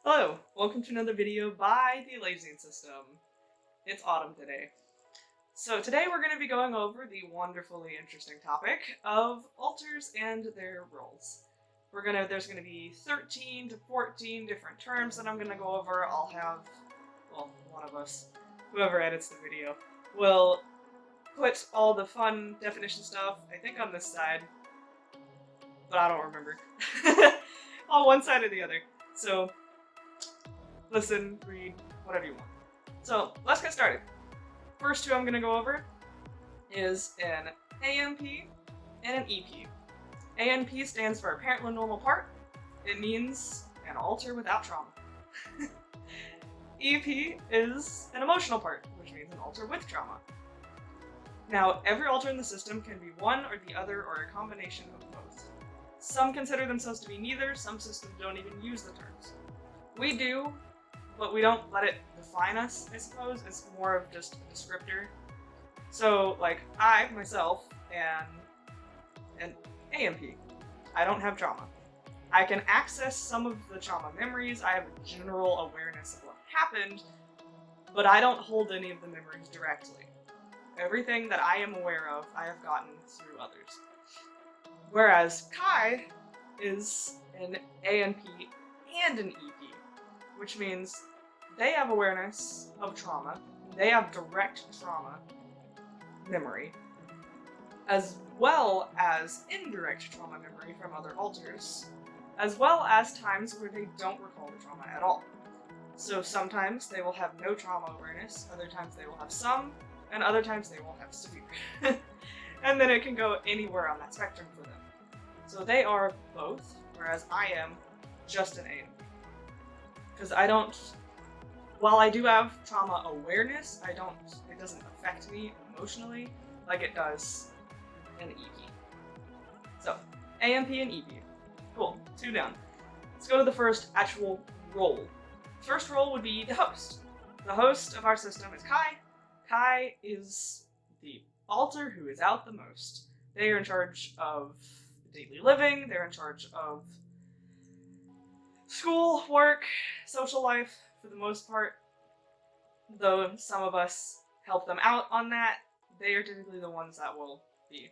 Hello, welcome to another video by the Lazing System. It's autumn today. So today we're going to be going over the wonderfully interesting topic of altars and their roles. There's going to be 13 to 14 different terms that I'm going to go over. I'll have, one of us, whoever edits the video, will put all the fun definition stuff, I think on this side, but I don't remember, on one side or the other. So listen, read, whatever you want. So let's get started. First two I'm going to go over is an ANP and an EP. ANP stands for apparently normal part. It means an altar without trauma. EP is an emotional part, which means an altar with trauma. Now, every altar in the system can be one or the other or a combination of both. Some consider themselves to be neither, some systems don't even use the terms. We do, but we don't let it define us, I suppose. It's more of just a descriptor. So, like, I, myself, am an AMP. I don't have trauma. I can access some of the trauma memories. I have a general awareness of what happened, but I don't hold any of the memories directly. Everything that I am aware of, I have gotten through others. Whereas Kai is an ANP and an EP, which means they have awareness of trauma, they have direct trauma memory, as well as indirect trauma memory from other altars, as well as times where they don't recall the trauma at all. So sometimes they will have no trauma awareness, other times they will have some, and other times they will have severe. And then it can go anywhere on that spectrum for them. So they are both, whereas I am just an A. Because while I do have trauma awareness, it doesn't affect me emotionally like it does an EP. So, AMP and EP. Cool, 2 down. Let's go to the first actual role. First role would be the host. The host of our system is Kai. Kai is the altar who is out the most. They are in charge of daily living, they're in charge of school, work, social life, for the most part. Though some of us help them out on that, they are typically the ones that will be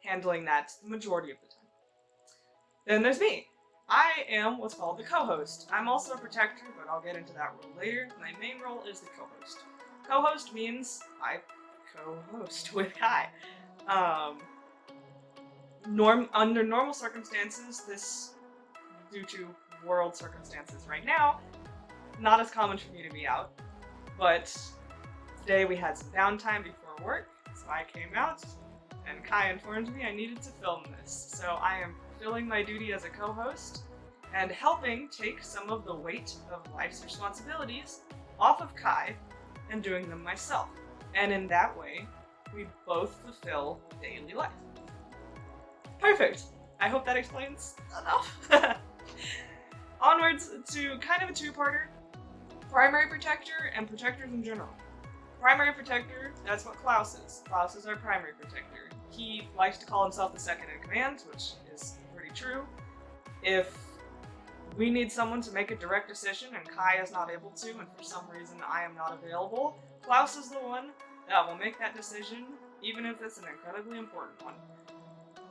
handling that the majority of the time. Then there's me. I am what's called the co-host. I'm also a protector, but I'll get into that role later. My main role is the co-host. Co-host means I co-host with Kai. Under normal circumstances, this, due to world circumstances right now, not as common for me to be out, but today we had some downtime before work, so I came out, and Kai informed me I needed to film this. So I am fulfilling my duty as a co-host, and helping take some of the weight of life's responsibilities off of Kai, and doing them myself. And in that way, we both fulfill daily life. Perfect! I hope that explains enough. Onwards to kind of a two-parter. Primary protector and protectors in general. Primary protector, that's what Klaus is. Klaus is our primary protector. He likes to call himself the second in command, which is pretty true. If we need someone to make a direct decision and Kai is not able to, and for some reason I am not available, Klaus is the one that will make that decision, even if it's an incredibly important one.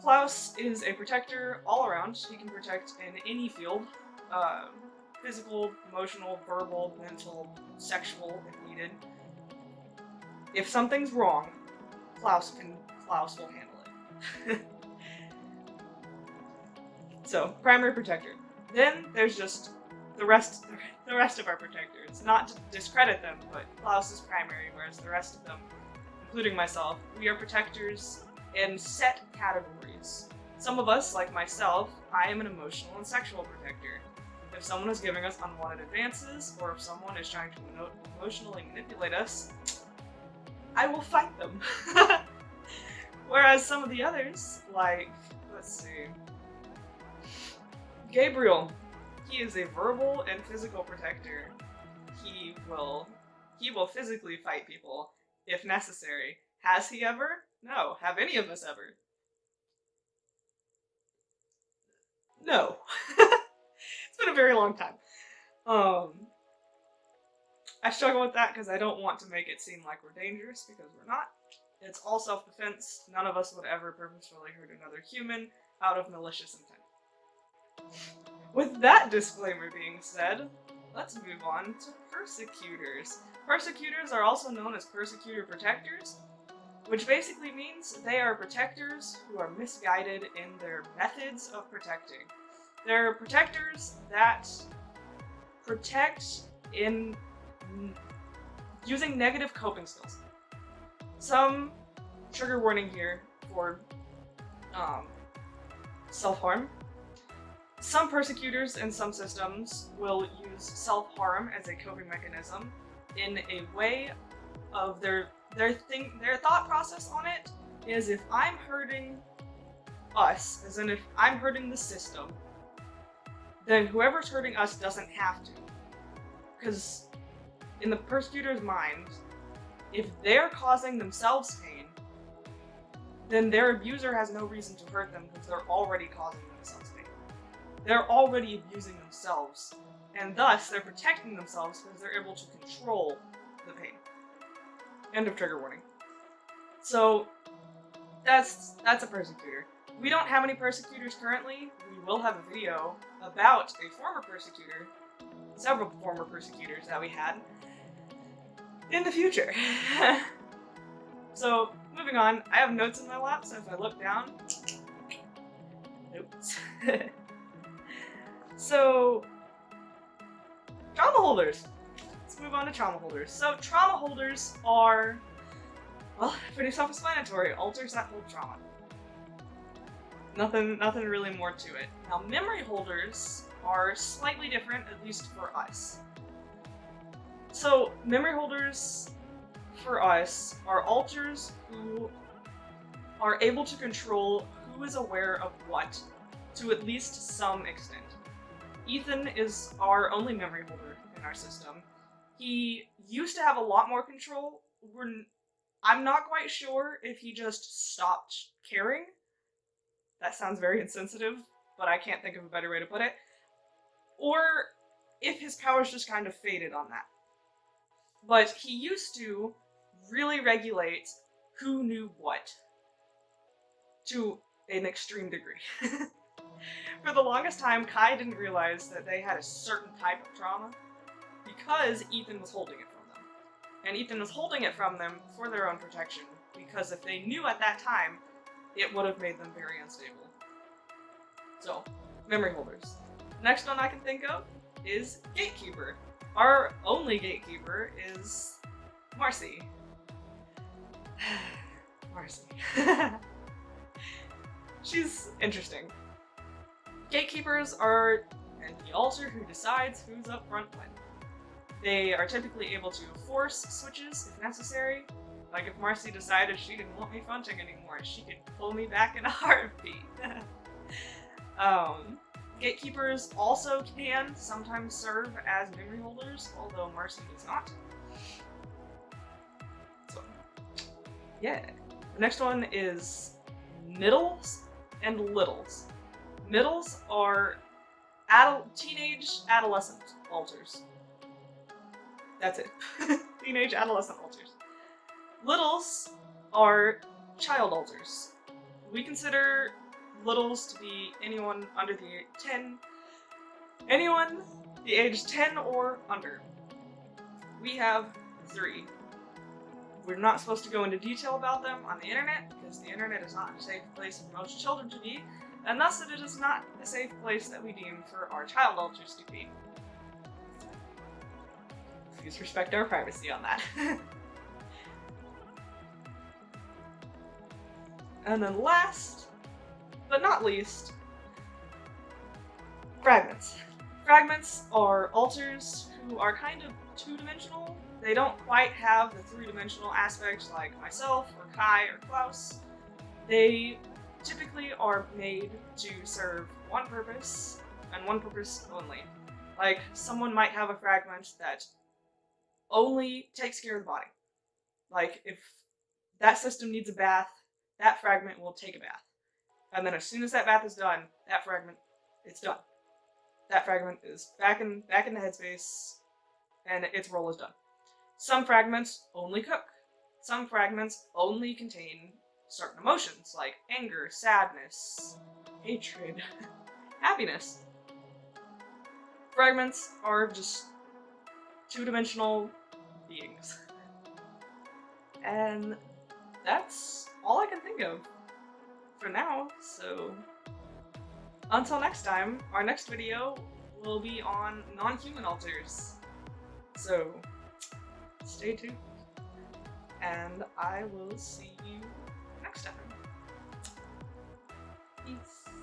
Klaus is a protector all around. He can protect in any field. Physical, emotional, verbal, mental, sexual, if needed. If something's wrong, Klaus will handle it. So, primary protector. Then there's just the rest of our protectors. Not to discredit them, but Klaus is primary, whereas the rest of them, including myself, we are protectors in set categories. Some of us, like myself, I am an emotional and sexual protector. If someone is giving us unwanted advances, or if someone is trying to emotionally manipulate us, I will fight them. Whereas some of the others, like, let's see, Gabriel, he is a verbal and physical protector. He will physically fight people if necessary. Has he ever? No. Have any of us ever? No. It's been a very long time. I struggle with that because I don't want to make it seem like we're dangerous, because we're not. It's all self-defense. None of us would ever purposefully hurt another human out of malicious intent. With that disclaimer being said, let's move on to Persecutors. Persecutors are also known as Persecutor Protectors, which basically means they are protectors who are misguided in their methods of protecting. They're protectors that protect in using negative coping skills. Some trigger warning here for self-harm. Some persecutors in some systems will use self-harm as a coping mechanism in a way of their thought process on it is, if I'm hurting us, as in if I'm hurting the system, then whoever's hurting us doesn't have to. Because in the persecutor's mind, if they're causing themselves pain, then their abuser has no reason to hurt them because they're already causing themselves pain. They're already abusing themselves, and thus they're protecting themselves because they're able to control the pain. End of trigger warning. So that's a persecutor. We don't have any persecutors currently. We will have a video about a former persecutor, several former persecutors that we had in the future. So moving on, I have notes in my lap, so if I look down, notes. So trauma holders. Let's move on to trauma holders. So trauma holders are, well, pretty self-explanatory. Altars that hold trauma. Nothing really more to it. Now, memory holders are slightly different, at least for us. So, memory holders for us are altars who are able to control who is aware of what, to at least some extent. Ethan is our only memory holder in our system. He used to have a lot more control. I'm not quite sure if he just stopped caring. That sounds very insensitive, but I can't think of a better way to put it. Or if his powers just kind of faded on that. But he used to really regulate who knew what, to an extreme degree. For the longest time, Kai didn't realize that they had a certain type of trauma because Ethan was holding it from them. And Ethan was holding it from them for their own protection, because if they knew at that time, it would have made them very unstable. So, memory holders. Next one I can think of is Gatekeeper. Our only Gatekeeper is Marcy. Marcy. She's interesting. Gatekeepers are the altar who decides who's up front when. They are typically able to force switches if necessary. Like if Marcy decided she didn't want me fronting anymore, she could pull me back in a heartbeat. Gatekeepers also can sometimes serve as memory holders, although Marcy does not. So, yeah. The next one is middles and littles. Middles are teenage adolescent altars. That's it. Teenage adolescent altars. Littles are child altars. We consider littles to be anyone under the age 10 or under. We have 3. We're not supposed to go into detail about them on the internet, because the internet is not a safe place for most children to be, and thus it is not a safe place that we deem for our child altars to be. Please respect our privacy on that. And then last, but not least, Fragments. Fragments are altars who are kind of two-dimensional. They don't quite have the three-dimensional aspects like myself or Kai or Klaus. They typically are made to serve one purpose, and one purpose only. Like, someone might have a fragment that only takes care of the body. Like, if that system needs a bath, that fragment will take a bath. And then as soon as that bath is done, that fragment, it's done. that fragment is back in the headspace, and its role is done. Some fragments only cook. Some fragments only contain certain emotions like anger, sadness, hatred, happiness. Fragments are just two-dimensional beings. And that's all I can think of for now, so until next time, our next video will be on non-human alters. So stay tuned, and I will see you next time. Peace.